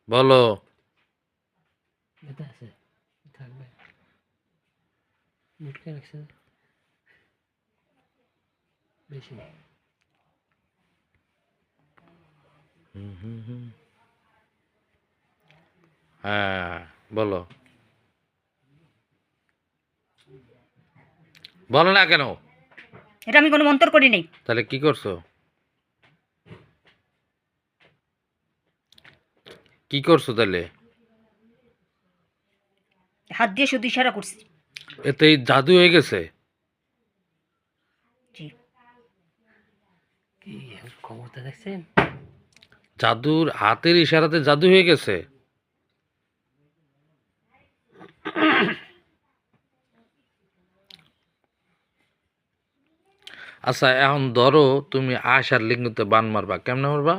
বলো। এটা আছে থাকবে মুটকে রাখছে বেশি হ্যাঁ, বলো। বলো না কেন? এটা আমি কোনো মন্তর করি নাই। তাহলে কি করছো? কি করছো তাহলে? হাত দিয়ে শুধু ইশারা করছি। এতেই জাদু হয়ে গেছে? জি। কি ক্ষমতা দেখছেন? জাদুর হাতের ইশারাতে জাদু হয়ে গেছে? আচ্ছা, এখন ধরো তুমি আয়সার লিঙ্গতে বান মারবা, কেমনে মারবা?